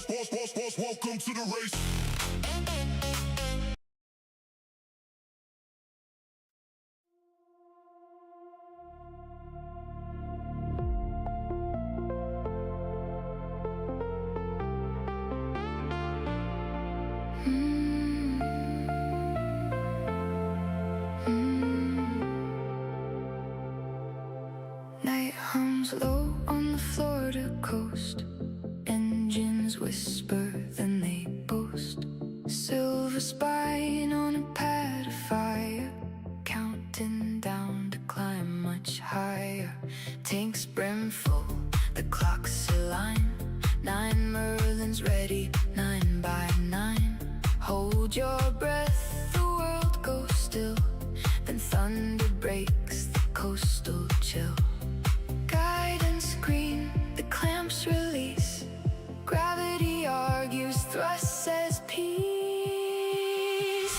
Welcome to the race. Night hums low on the Florida coast. Engines whisper, then they boast. Silver spine on a pad of fire, counting down to climb much higher. Tanks brim full, the clocks align. 9 Merlins ready, 9 by 9. Hold your breath, the world goes still. Then thunder breaks the coastal chill. Guidance green, the clamps release. Gravity argues, thrust says peace.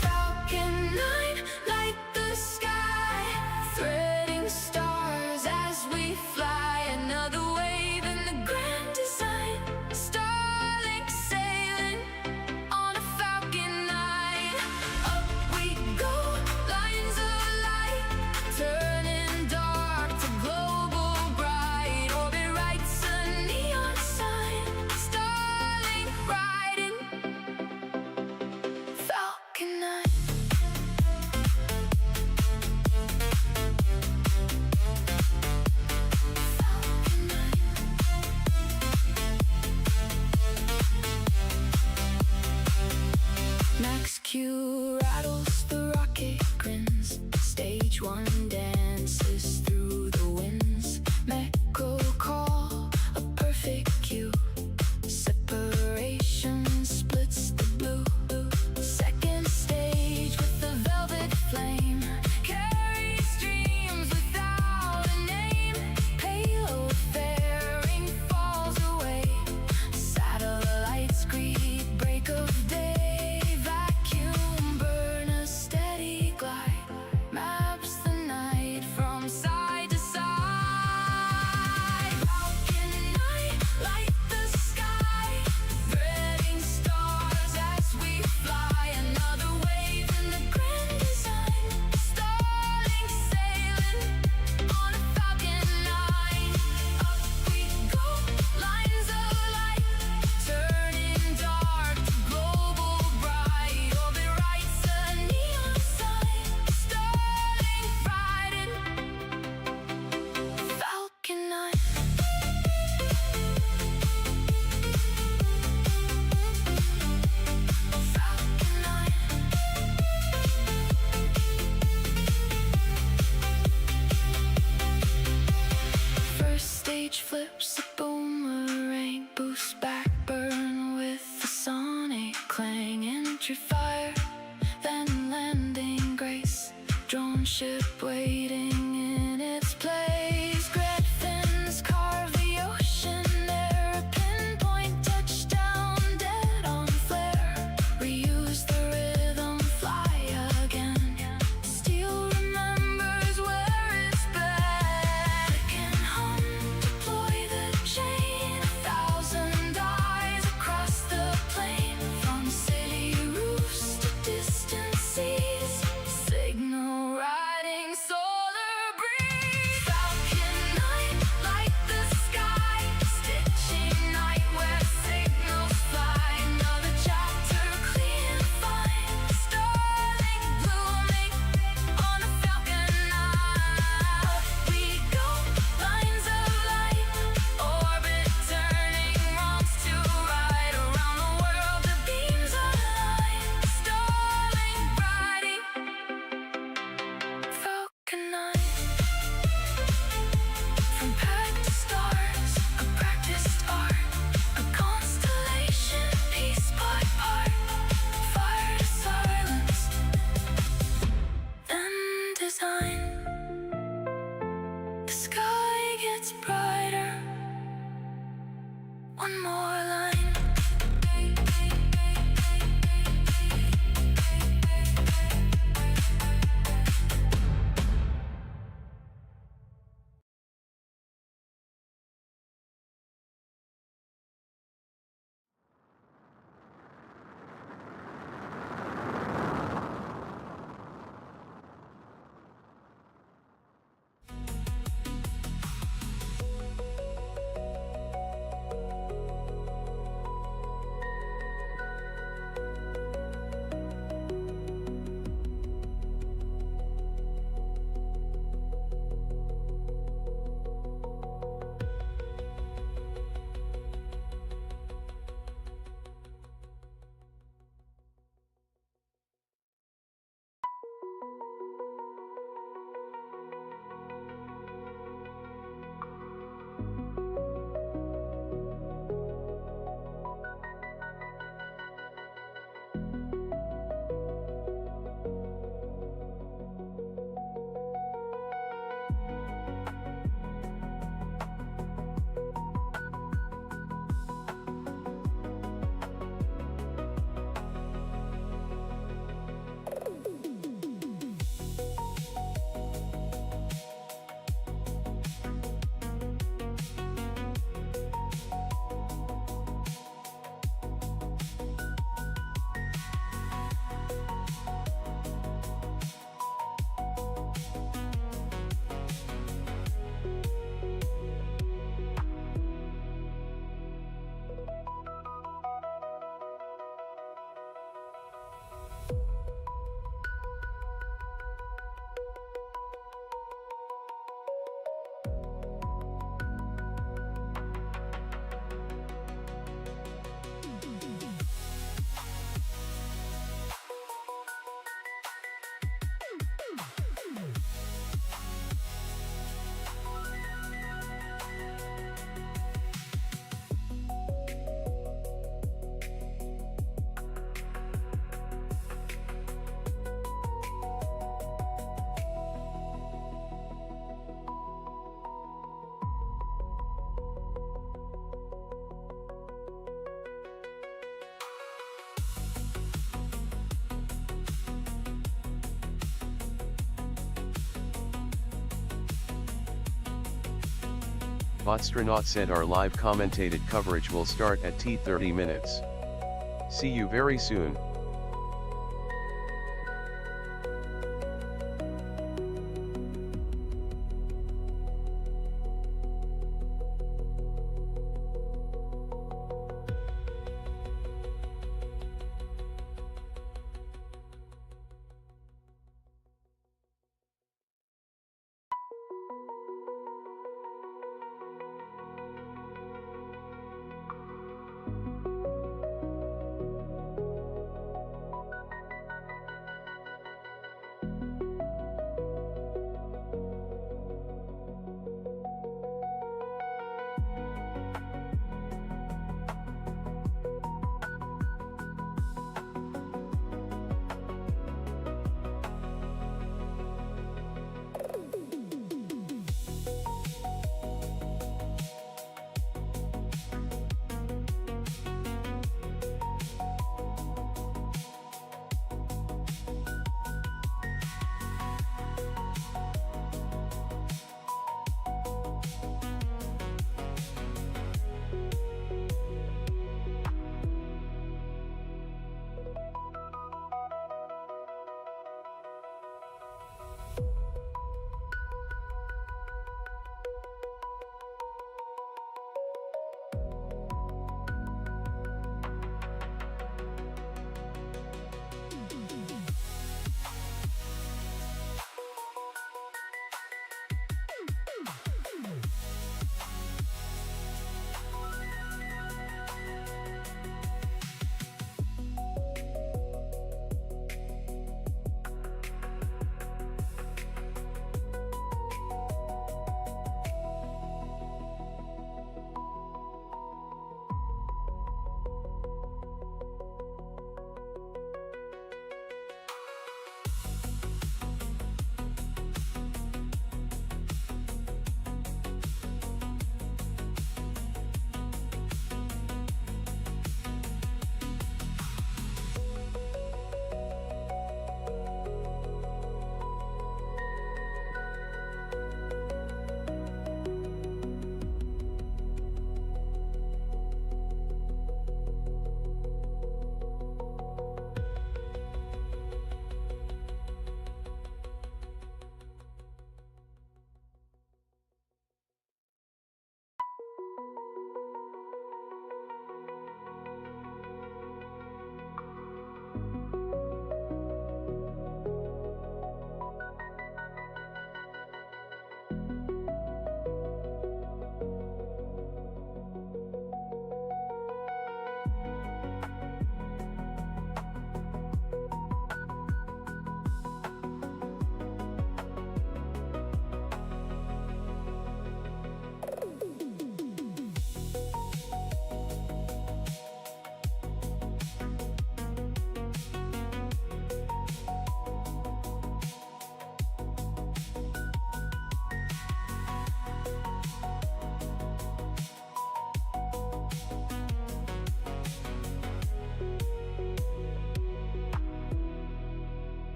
Falcon 9, light the sky, threading stars as we fly. Another wave in the grand design. Starlink sailing on a Falcon 9. Up we go, lines of light, turning dark to global bright. Orbit writes a neon sign. Starlink riding Falcon 9. Falcon 9. Max Q rattles, the rocket grins. Stage 1 dances through the winds. Echo call, a perfect cue. Separation splits the blue. Second stage with the velvet flame. Carries dreams without a name. Payload fairing falls away. Satellites greet break of day. Vacuum Astronaut said our live commentated coverage will start at 30 minutes. See you very soon.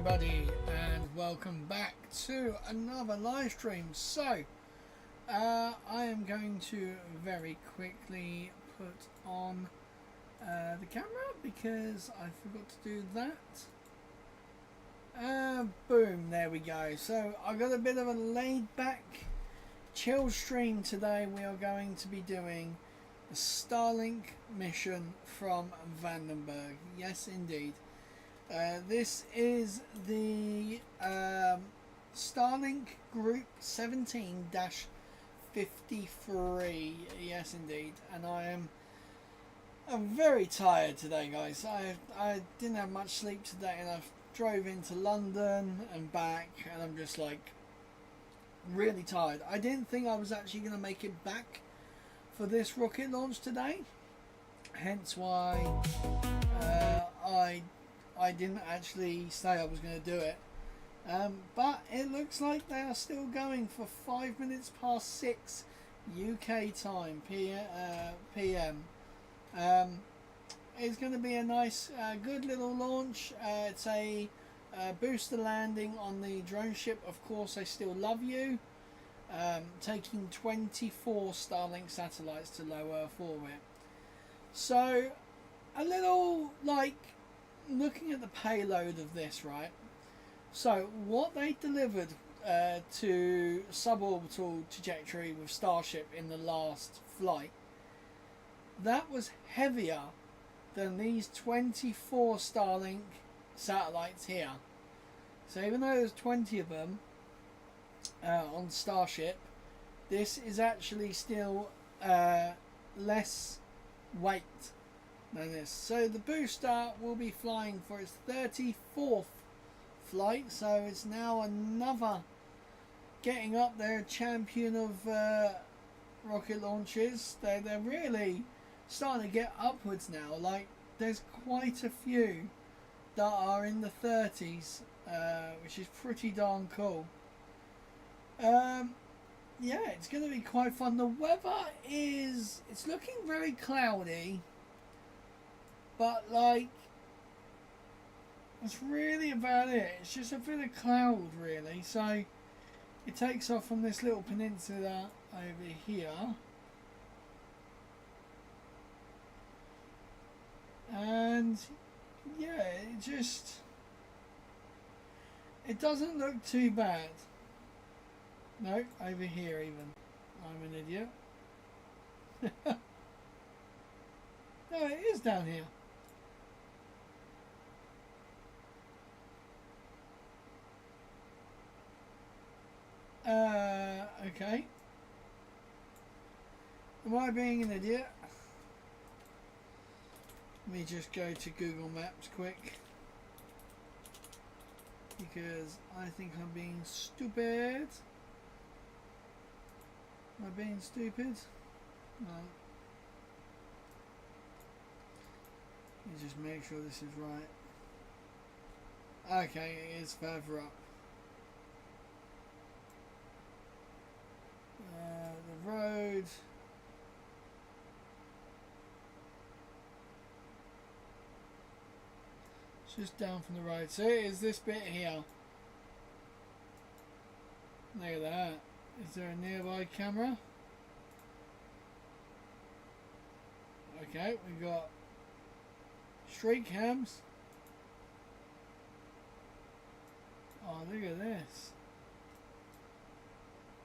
everybody, and welcome back to another live stream. So I am going to very quickly put on the camera because I forgot to do that. Boom, there we go. So I've got a bit of a laid back chill stream today. We are going to be doing the Starlink mission from Vandenberg. Yes indeed. This is the Starlink Group 17-53. Yes, indeed. And I'm very tired today, guys. I didn't have much sleep today, and I drove into London and back, and I'm just like really tired. I didn't think I was actually going to make it back for this rocket launch today. Hence why I didn't actually say I was going to do it, but it looks like they are still going for 5 minutes past 6 UK time PM. It's going to be a nice good little launch. It's a booster landing on the drone ship, Of Course I Still Love You, taking 24 Starlink satellites to low Earth orbit. So a little like looking at the payload of this, right? So what they delivered to suborbital trajectory with Starship in the last flight, that was heavier than these 24 Starlink satellites here. So even though there's 20 of them on Starship, this is actually still less weight than this. So the booster will be flying for its 34th flight, so it's now another getting up there champion of rocket launches. They're really starting to get upwards now. Like there's quite a few that are in the 30s, which is pretty darn cool. Yeah, it's going to be quite fun. The weather it's looking very cloudy, but like that's really about it. It's just a bit of cloud really. So it takes off from this little peninsula over here, and yeah, it doesn't look too bad. No, over here even. I'm an idiot. No, it is down here. Okay. Am I being an idiot? Let me just go to Google Maps quick, because I think I'm being stupid. Am I being stupid? No. Let me just make sure this is right. Okay, it is further up. The road. It's just down from the road. So it is this bit here. Look at that. Is there a nearby camera? Okay, we've got street cams. Oh, look at this.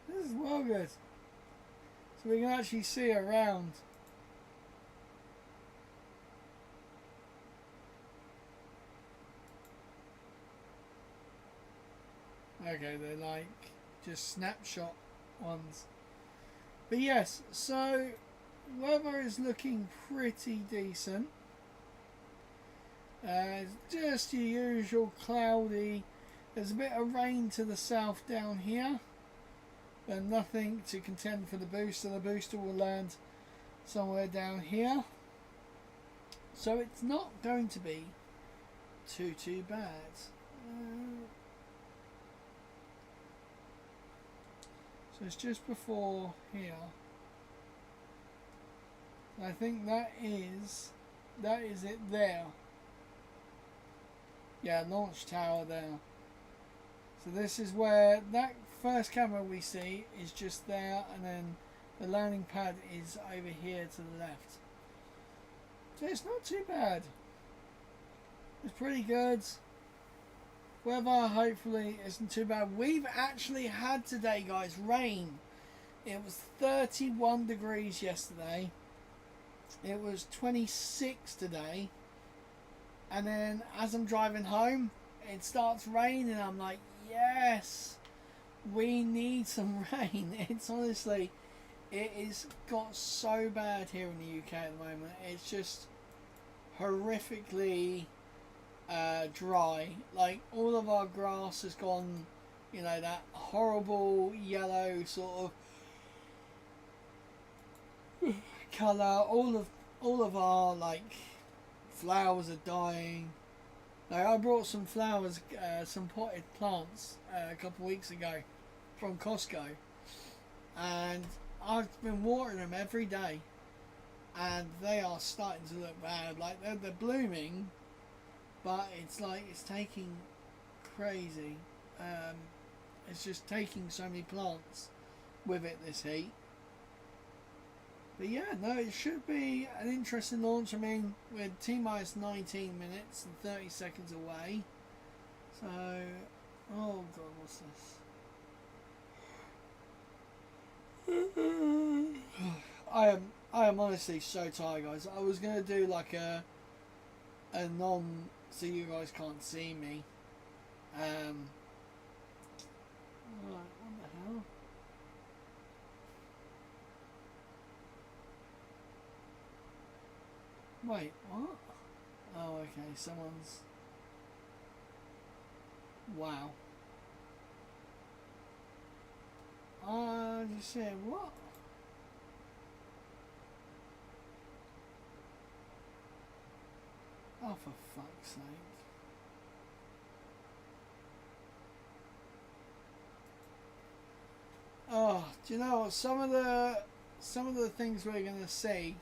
This is well good. So we can actually see around. Okay, they're like just snapshot ones. But yes, so weather is looking pretty decent. Just your usual cloudy. There's a bit of rain to the south down here, but nothing to contend for the booster. The booster will land somewhere down here, so it's not going to be too bad. So it's just before here. I think that is it there. Yeah, launch tower there. So this is where that first camera we see is just there, and then the landing pad is over here to the left. So it's not too bad. It's pretty good. Weather hopefully isn't too bad. We've actually had today, guys, rain. It was 31 degrees yesterday. It was 26 today. And then as I'm driving home, it starts raining. I'm like, yes, we need some rain. It's honestly, it is got so bad here in the UK at the moment. It's just horrifically dry. Like, all of our grass has gone, you know, that horrible yellow sort of colour. All of our, like, flowers are dying. Like, I brought some flowers, some potted plants a couple of weeks ago from Costco, and I've been watering them every day, and they are starting to look bad. Like, they're blooming, but it's like it's taking crazy. It's just taking so many plants with it, this heat. But yeah, no, it should be an interesting launch. I mean, we're T-minus 19 minutes and 30 seconds away. So, oh god, what's this? I am honestly so tired, guys. I was gonna do like a non, so you guys can't see me. Right, what the hell? Wait, what? Oh, okay, someone's... Wow. I just said, what? Oh, for fuck's sake. Oh, do you know what? Some of the things we're going to see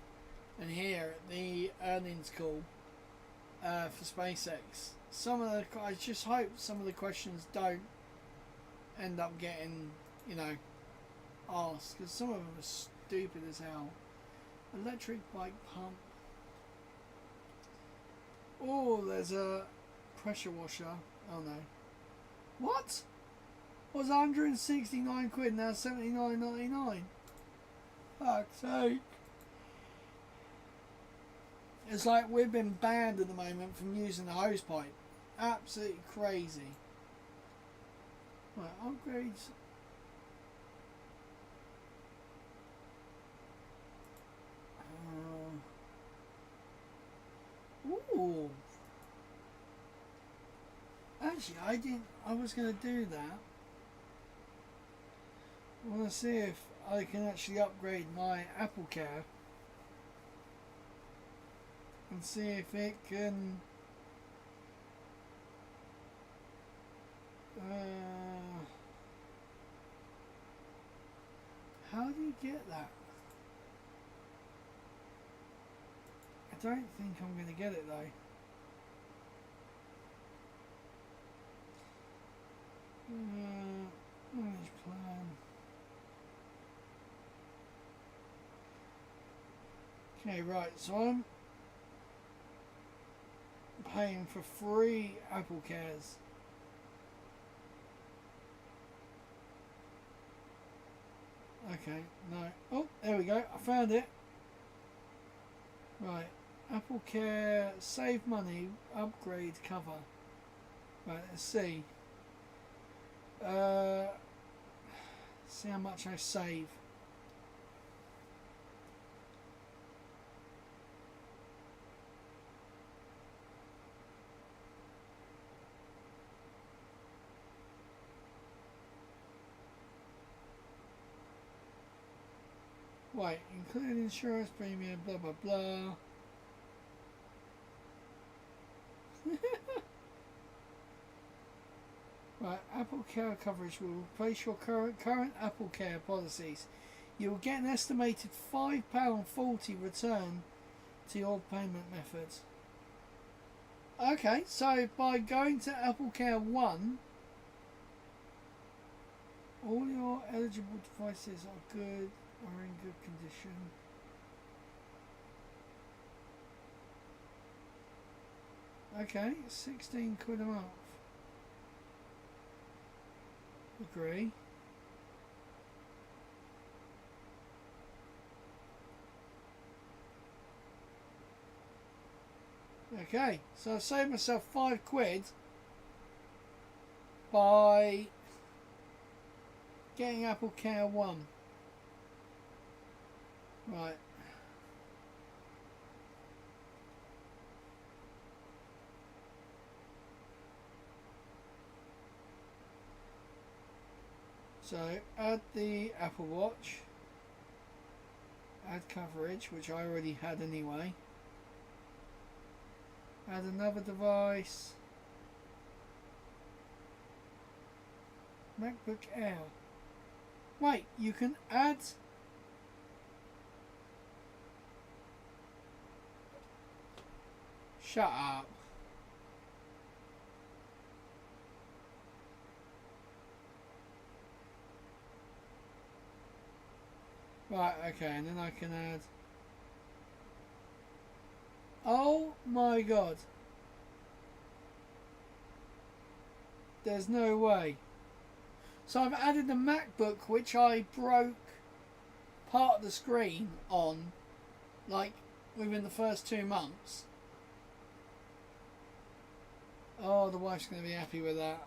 and hear at the earnings call for SpaceX, I just hope some of the questions don't end up getting, you know, asked, because some of them are stupid as hell. Electric bike pump. Oh, there's a pressure washer. Oh no. What? It was 169 quid, now 79.99. Fuck's sake. It's like we've been banned at the moment from using the hose pipe. Absolutely crazy. Right, upgrades. Ooh. Actually, I was going to do that. I want to see if I can actually upgrade my Apple Care and see if it can how do you get that? I don't think I'm going to get it though. Manage plan. Okay, right, so I'm paying for free Apple Cares. Okay, no. Oh, there we go. I found it. Right, Apple Care, save money, upgrade cover. Right, let's see. See how much I save. Wait, including insurance premium, blah blah blah. Right, Apple Care coverage will replace your current Apple Care policies. You will get an estimated £5.40 return to your payment methods. Okay, so by going to Apple Care 1, All your eligible devices are in good condition. Okay, 16 quid a month. Agree. Okay, so I saved myself 5 quid by getting Apple Care 1. Right. So add the Apple Watch, add coverage, which I already had anyway, add another device, MacBook Air. Wait, you can add shut up. Right, okay, and then I can add. Oh my god. There's no way. So I've added the MacBook, which I broke part of the screen on, like, within the first 2 months. Oh, the wife's going to be happy with that.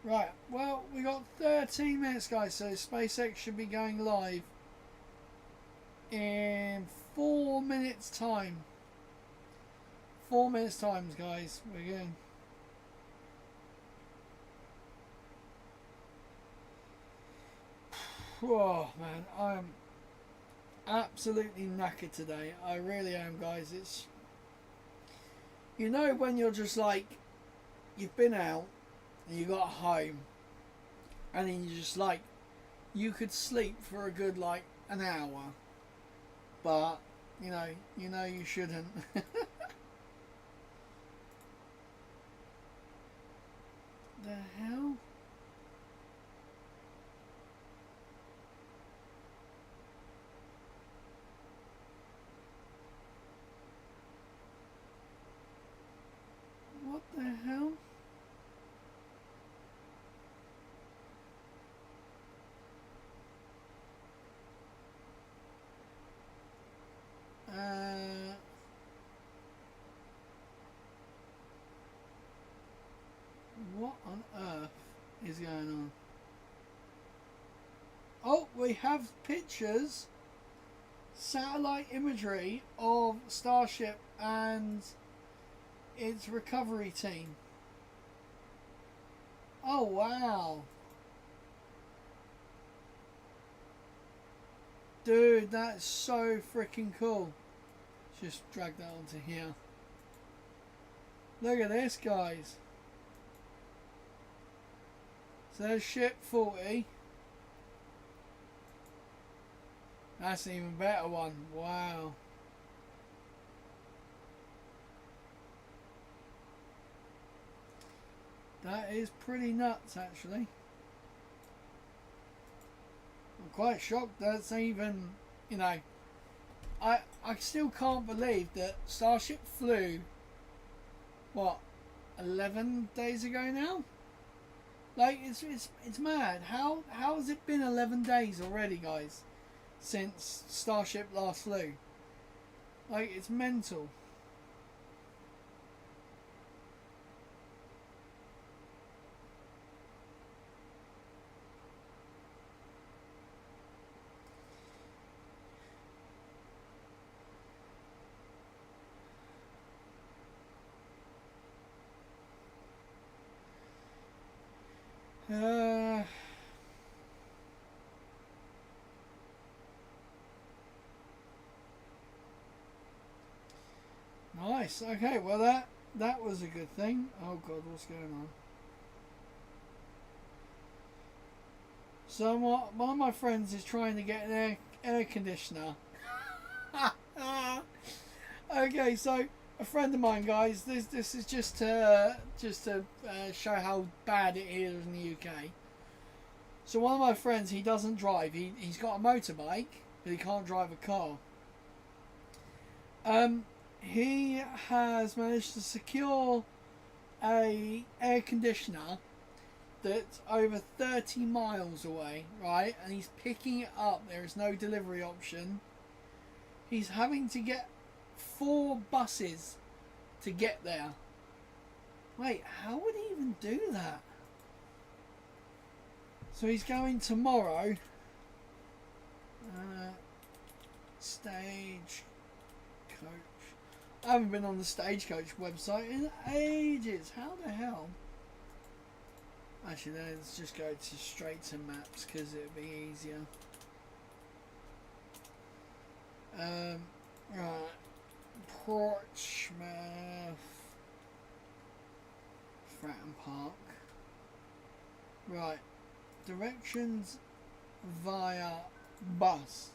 Right, well, we got 13 minutes, guys, so SpaceX should be going live in 4 minutes time. 4 minutes time, guys. We're going. Oh man, I'm absolutely knackered today. I really am, guys. It's, you know, when you're just like, you've been out and you got home and then you just like, you could sleep for a good like an hour, but you know you shouldn't. The hell? What the hell? What on earth is going on? Oh, we have pictures, satellite imagery of Starship and its recovery team. Oh wow. Dude, that's so freaking cool. Just drag that onto here. Look at this, guys. So there's ship 40. That's an even better one. Wow. That is pretty nuts, actually. I'm quite shocked that's even, you know, I still can't believe that Starship flew, what, 11 days ago now? Like, it's mad. How has it been 11 days already, guys, since Starship last flew? Like, it's mental. Nice. Okay, well that was a good thing. Oh God, what's going on? So one of my friends is trying to get an air conditioner. Okay, so a friend of mine, guys, this is just to show how bad it is in the UK. So one of my friends, he doesn't drive. He's got a motorbike, but he can't drive a car. He has managed to secure a air conditioner that's over 30 miles away, right? And he's picking it up. There is no delivery option. He's having to get 4 buses to get there. Wait, how would he even do that? So he's going tomorrow. Stagecoach. I haven't been on the Stagecoach website in ages. How the hell? Actually, let's just go straight to maps because it'd be easier. Right. Portsmouth. Fratton Park. Right. Directions via bus.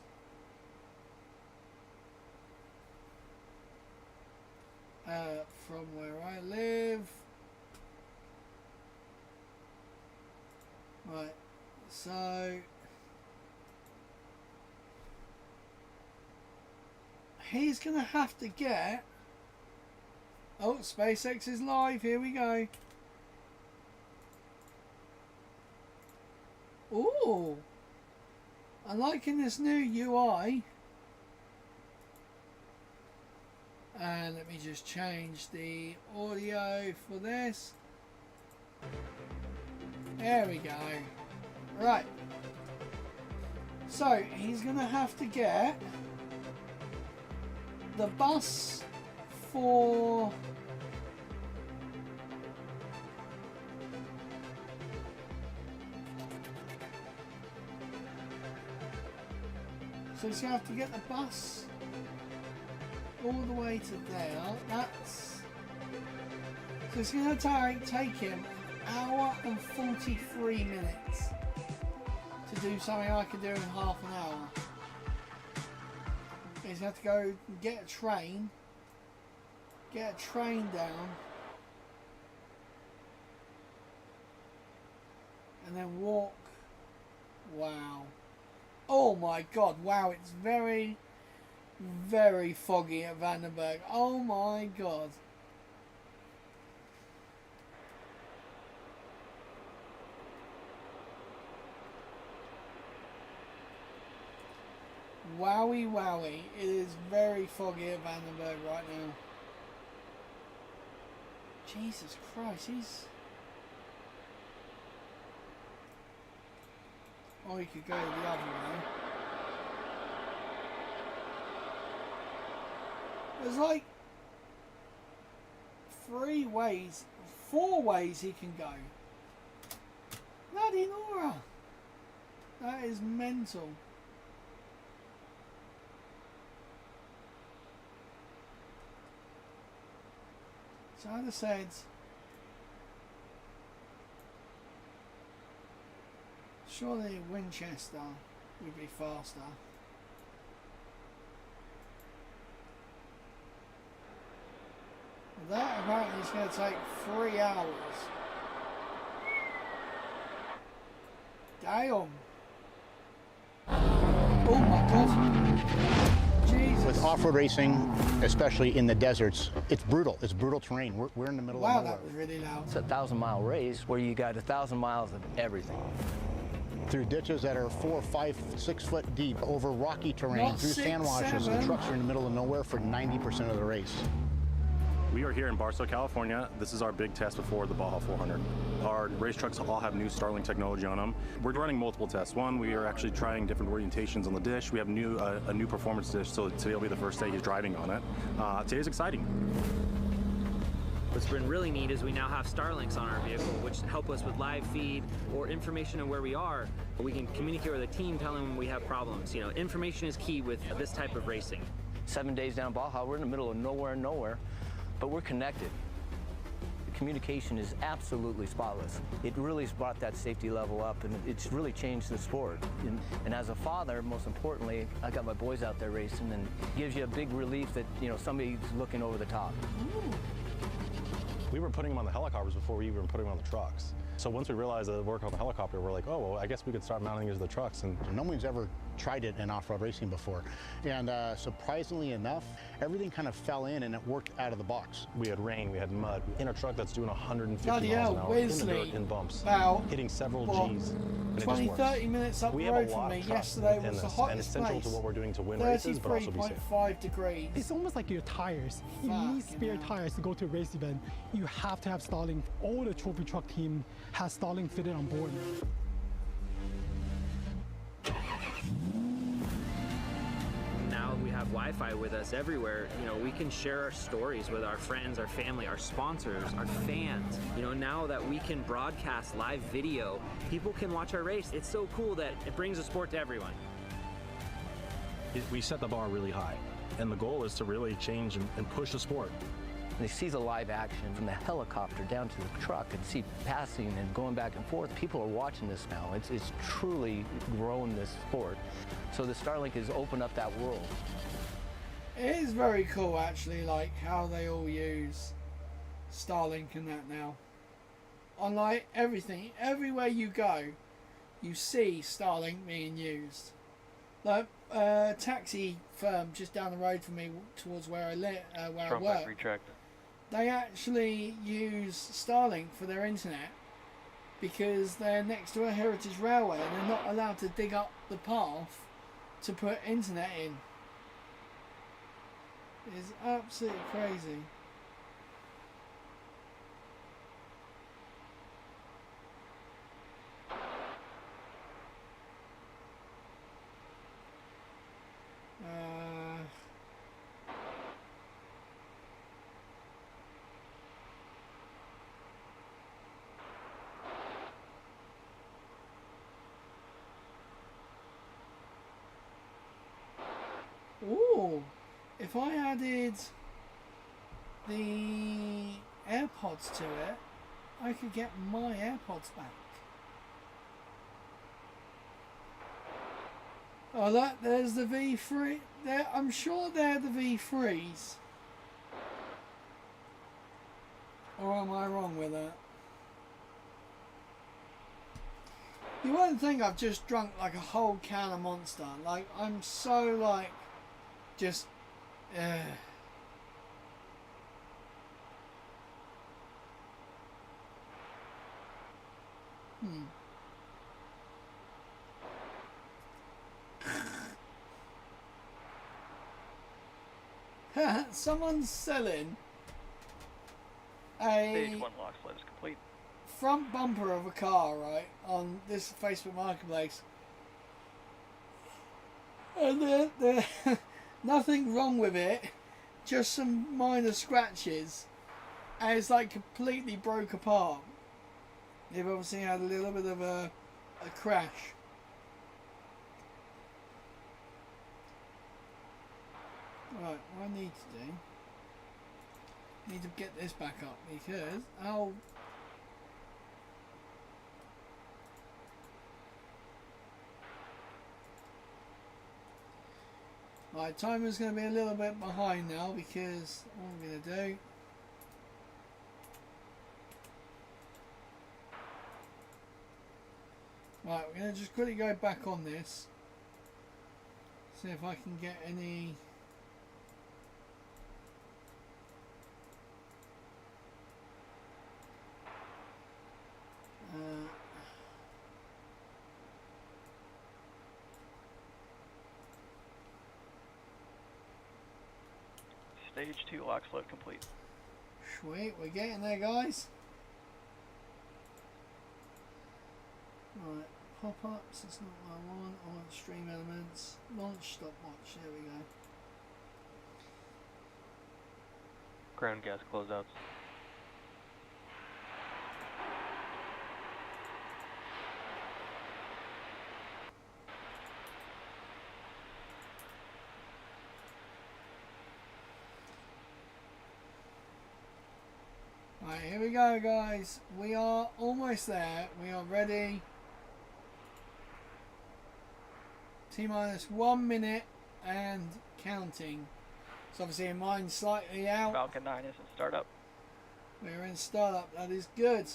From where I live. Right, so he's gonna have to get. Oh, SpaceX is live. Here we go. Ooh, I'm liking this new UI. And let me just change the audio for this. There we go. Right. So he's going to have to get the bus for so he's going to have to get the bus all the way to there. That's so it's going to take him an hour and 43 minutes to do something I could do in half an hour. He's going to have to go and get a train down, and then walk. Wow. Oh my God, wow, it's very, very foggy at Vandenberg. Oh my God. Wowie wowie, it is very foggy at Vandenberg right now. Jesus Christ, he's... Or he could go the other way. There's like 4 ways he can go. Bloody Nora! That is mental. So I just said, surely Winchester would be faster. That apparently is going to take 3 hours. Damn. Oh my God. Jesus. With off-road racing, especially in the deserts, it's brutal. It's brutal terrain. We're in the middle of nowhere. Wow, that was really loud. It's a 1,000-mile race where you got 1,000 miles of everything. Through ditches that are 4, 5, 6 foot deep, over rocky terrain, Not through 6, sand washes. 7. The trucks are in the middle of nowhere for 90% of the race. We are here in Barstow, California. This is our big test before the Baja 400. Our race trucks all have new Starlink technology on them. We're running multiple tests. One, we are actually trying different orientations on the dish. We have a new performance dish, so today will be the first day he's driving on it. Today's exciting. What's been really neat is we now have Starlinks on our vehicle, which help us with live feed or information on where we are. We can communicate with the team, telling them we have problems. You know, information is key with this type of racing. 7 days down Baja, we're in the middle of nowhere, but we're connected. communication is absolutely spotless. It really has brought that safety level up, and it's really changed the sport. And as a father, most importantly, I got my boys out there racing, and it gives you a big relief that, you know, somebody's looking over the top. We were putting them on the helicopters before we even put them on the trucks. So once we realized that it worked on the helicopter, we're like, oh, well, I guess we could start mounting it to the trucks. And No one's ever tried it in off-road racing before. And surprisingly enough, everything kind of fell in and it worked out of the box. we had rain, we had mud, in a truck that's doing 150 Bloody miles an hell, hour in the Wesley. dirt, in bumps, About, hitting several what, Gs. And it 20, just works. 30 minutes up We the have a road from lot me of trust yesterday in was the this, and hottest it's central place. to what we're doing to win races, but also be safe. 33.5 degrees. It's almost like your tires. You need spare tires to go to a race event. You have to have Starlink. All the trophy truck team has Starlink fitted on board. Now we have Wi-Fi with us everywhere. You know, we can share our stories with our friends, our family, our sponsors, our fans. You know, now that we can broadcast live video, people can watch our race. It's so cool that it brings the sport to everyone. We set the bar really high, and the goal is to really change and push the sport. And they see the live action from the helicopter down to the truck and see passing and going back and forth. People are watching this now. It's truly grown this sport. So the Starlink has opened up that world. It is very cool actually, like how they all use Starlink and that now. On like everything, everywhere you go, you see Starlink being used. Like taxi firm just down the road from me towards where I live, where I work. They actually use Starlink for their internet because they're next to a heritage railway and they're not allowed to dig up the path to put internet in. It's absolutely crazy. Ooh, if I added the AirPods to it, I could get my AirPods back. Oh look, there's the V3. There, I'm sure they're the V3s. Or am I wrong with that? You wouldn't think I've just drunk like a whole can of Monster. Like, I'm so like, just, Someone's selling Stage 1 lock sled is complete. front bumper of a car, right, on this Facebook Marketplace. And there nothing wrong with it, just some minor scratches, and it's like completely broke apart. They've obviously had a little bit of a crash. Right, what I need to do, I need to get this back up because right, timer's going to be a little bit behind now because what I'm going to do, right, we're going to just quickly go back on this, see if I can get any Stage 2 lock sled complete. Sweet, we're getting there, guys. Right, pop-ups, that's not what I want. I want stream elements. Launch stopwatch, there we go. Ground gas closeouts. Right, here here we go, guys. We are almost there. We are ready. T-minus 1 minute and counting. So obviously mine's slightly out. Falcon 9 is in startup. We're in startup. That is good.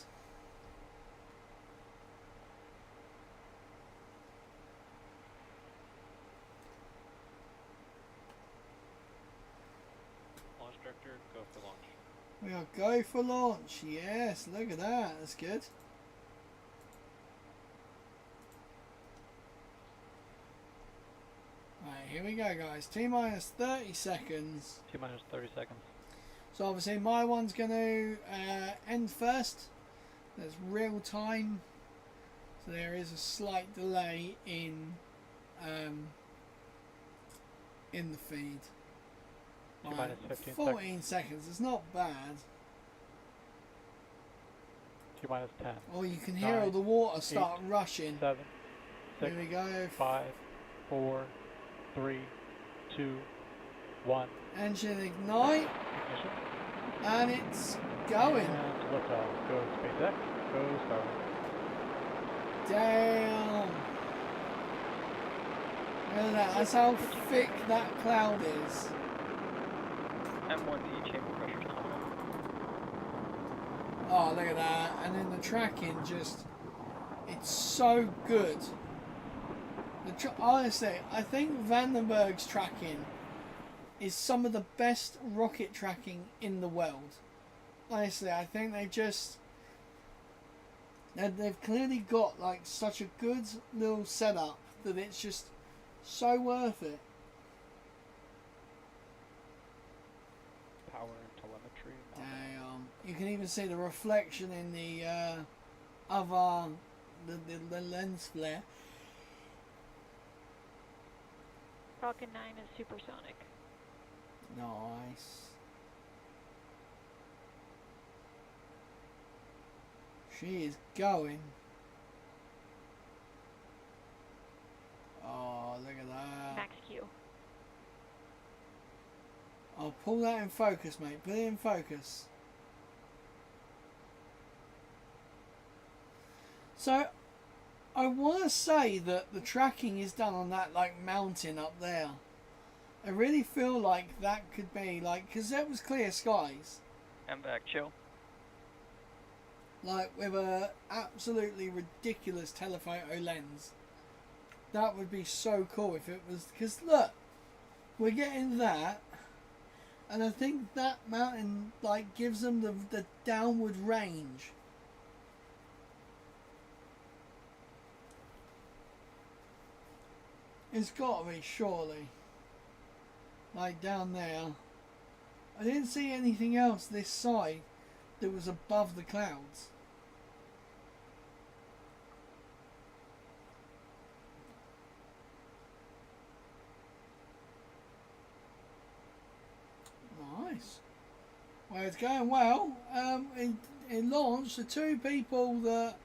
Launch director, go for launch. We are go for launch. Yes, look at that. That's good. Right, here we go, guys. T-minus 30 seconds. T-minus 30 seconds. So obviously my one's going to end first. There's real time. So there is a slight delay in the feed. T-minus 15 14 seconds. seconds. It's not bad. T-minus 10. Or you can hear 9, all the water start 8, rushing. 7, 6, Here we go. 5, 4, 3, 2, 1. Engine ignite. Ignition. And it's going. And liftoff. Go SpaceX. Go Starlink. Damn. Look at that. That's how thick that cloud is. M1D chamber pressure's nominal. Oh, look at that. And then the tracking just... It's so good. Honestly, I think Vandenberg's tracking is some of the best rocket tracking in the world. Honestly, I think they've clearly got like such a good little setup that it's just so worth it. Power and telemetry. Damn. You can even see the reflection in the the lens flare. Falcon 9 is supersonic. Nice. She is going. Oh, look at that. Max Q. I'll pull that in focus, mate. Put it in focus. So, I want to say that the tracking is done on that, like, mountain up there. I really feel like that could be, like, because that was clear skies. MVAC chill. Like, with a absolutely ridiculous telephoto lens. That would be so cool if it was, because look, we're getting that, and I think that mountain, like, gives them the downward range. It's got to be, surely. Like down there. I didn't see anything else this side that was above the clouds. Nice. Well, it's going well. In launch, the two people that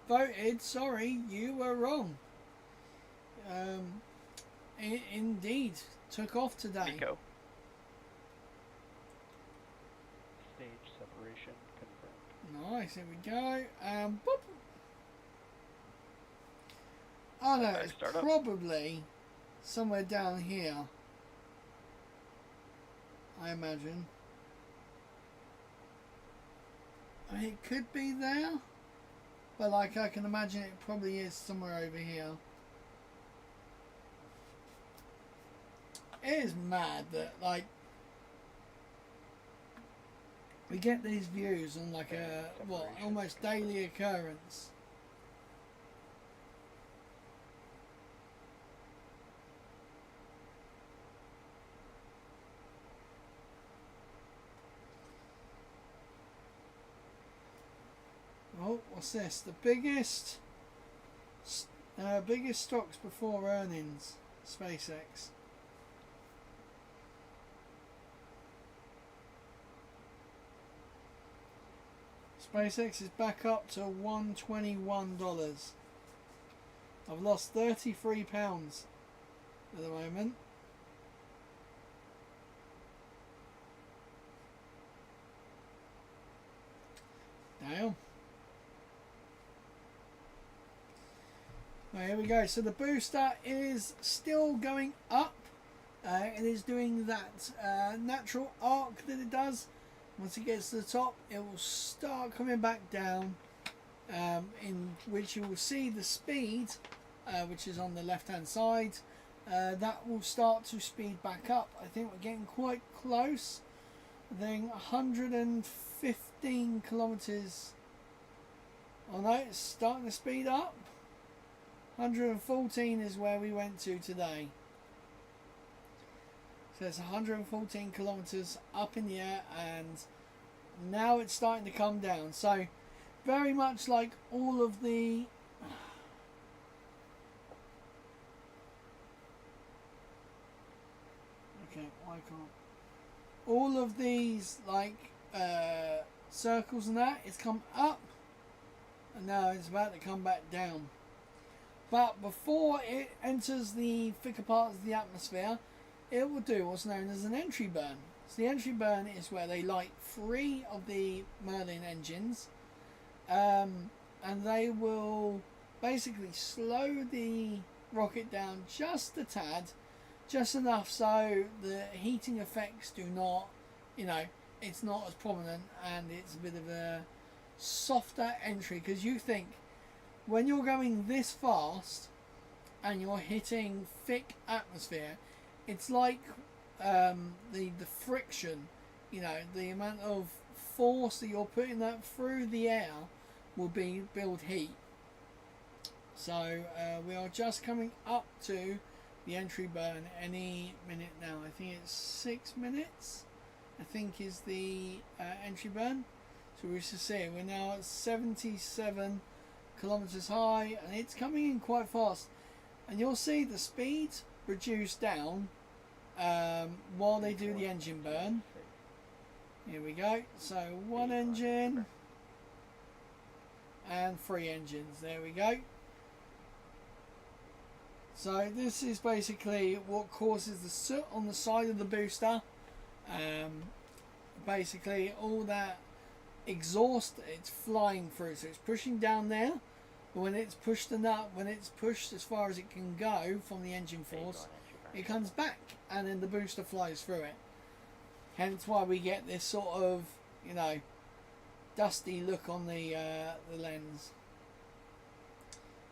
voted, sorry, you were wrong. Indeed, took off today. Nico. Stage separation confirmed. Nice, here we go. Boop. Oh no, it's Start up. probably somewhere down here, I imagine. I mean, it could be there, but like I can imagine it probably is somewhere over here. It is mad that, like, we get these views on like a, what, almost daily occurrence. Oh, what's this? The biggest stocks before earnings, SpaceX. SpaceX is back up to $121. I've lost £33 at the moment. Damn. Well, here we go. So the booster is still going up. It is doing that natural arc that it does. Once it gets to the top, it will start coming back down, in which you will see the speed, which is on the left hand side. That will start to speed back up. I think we're getting quite close. I think 115 kilometers. Oh no, it's starting to speed up. 114 is where we went to today. So it's 114 kilometers up in the air, and now it's starting to come down. So very much like all of the why can't all of these like circles and that, it's come up and now it's about to come back down. But before it enters the thicker parts of the atmosphere, it will do what's known as an entry burn. So the entry burn is where they light 3 of the Merlin engines, and they will basically slow the rocket down just a tad, just enough so the heating effects do not, it's not as prominent, and it's a bit of a softer entry. Because you think when you're going this fast and you're hitting thick atmosphere, it's like the friction, the amount of force that you're putting that through the air will build heat. So we are just coming up to the entry burn any minute now. I think it's 6 minutes, I think, is the entry burn. So we should see we're now at 77 kilometers high, and it's coming in quite fast, and you'll see the speed reduce down while they do the engine burn. Here we go. So 1 engine and 3 engines. There we go. So this is basically what causes the soot on the side of the booster. Basically all that exhaust, it's flying through, so it's pushing down there. But when it's pushed as far as it can go from the engine force, it comes back, and then the booster flies through it. Hence why we get this sort of, dusty look on the lens.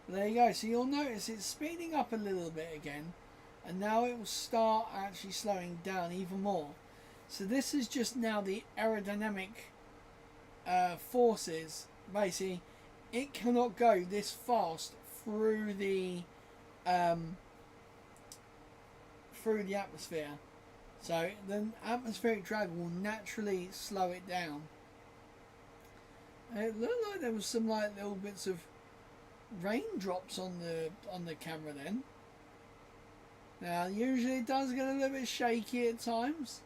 But there you go. So you'll notice it's speeding up a little bit again, and now it will start actually slowing down even more. So this is just now the aerodynamic forces. Basically, it cannot go this fast through the atmosphere. So the atmospheric drag will naturally slow it down. It looked like there was some little bits of raindrops on the camera then. Now usually it does get a little bit shaky at times,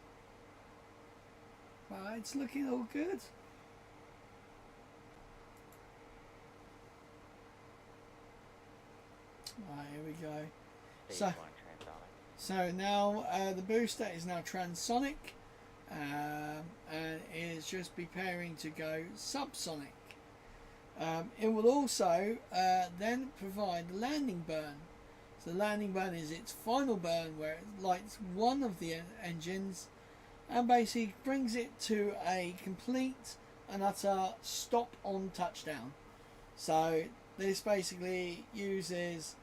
but it's looking all good. Right, here we go. So now the booster is now transonic, and is just preparing to go subsonic. It will also then provide the landing burn. So the landing burn is its final burn, where it lights 1 of the engines and basically brings it to a complete and utter stop on touchdown. So this basically uses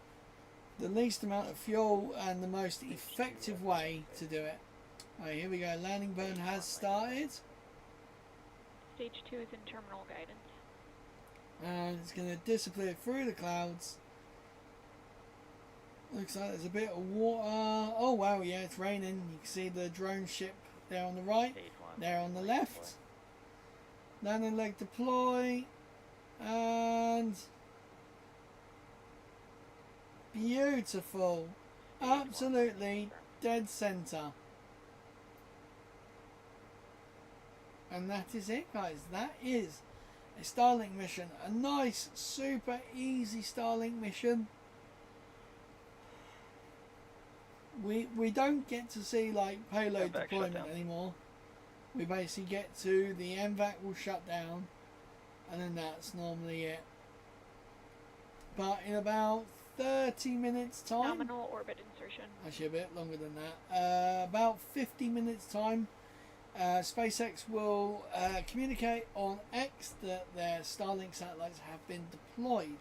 the least amount of fuel and the most effective way to do it. Right, here we go. Landing burn has started. Stage 2 is in terminal guidance. And it's going to disappear through the clouds. Looks like there's a bit of water. Oh wow, yeah, it's raining. You can see the drone ship there on the right, there on the left. Landing leg deploy, and beautiful, absolutely dead center. And that is it, guys. That is a Starlink mission, a nice, super easy Starlink mission. We don't get to see like payload deployment anymore. We basically get to the MVAC will shut down, and then that's normally it. But in about 30 minutes time, Nominal orbit insertion. actually a bit longer than that, about 50 minutes time, SpaceX will communicate on X that their Starlink satellites have been deployed.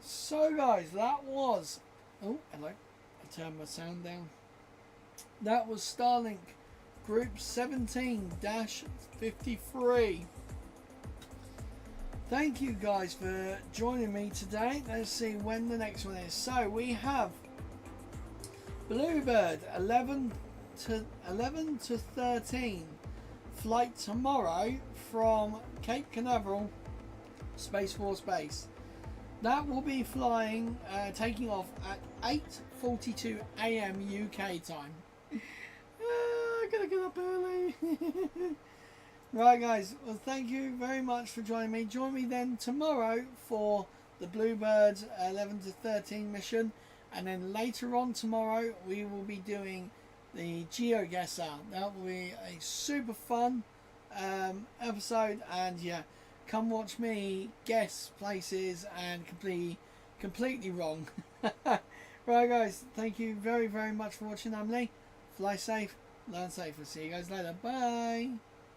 So guys, that was, oh hello, I turned my sound down. That was Starlink Group 17-53. Thank you guys for joining me today. Let's see when the next one is. So we have Bluebird 11 to 13 flight tomorrow from Cape Canaveral Space Force Base. That will be flying, taking off at 8:42 AM UK time. I gotta get up early. Right guys, well thank you very much for joining me. Join me then tomorrow for the Bluebird 11 to 13 mission, and then later on tomorrow we will be doing the GeoGuessr. That will be a super fun episode, and yeah, come watch me guess places and completely wrong. Right guys, thank you very much for watching. I'm Lee. Fly safe, learn safe. We'll see you guys later. Bye.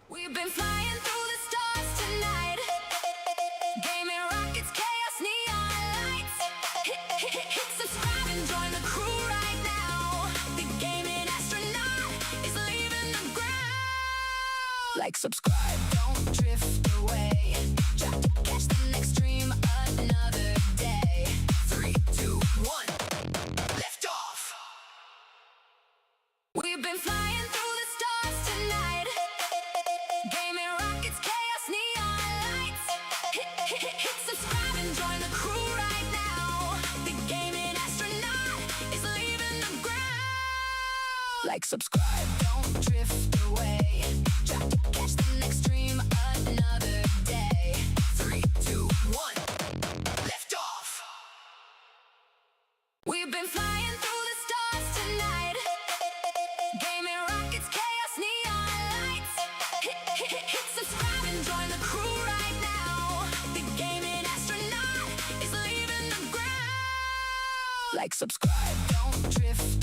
We've been flying through the stars tonight. Gaming rockets, chaos, neon lights. Hit subscribe and join the crew right now. The gaming astronaut is leaving the ground. Like, subscribe, don't drift away. Try to catch the next stream another day. 3, 2, 1, lift off. We've been flying through the stars tonight. Gaming rockets, chaos, neon lights. Hit subscribe and join the crew right now. The gaming astronaut is leaving the ground. Like, subscribe, don't drift away. Try to catch the next stream another day. 3, 2, 1, lift off. We've been flying through the stars tonight. Gaming rockets, chaos, neon lights. Hit subscribe and join the crew right now. The gaming astronaut is leaving the ground. Like, subscribe, don't drift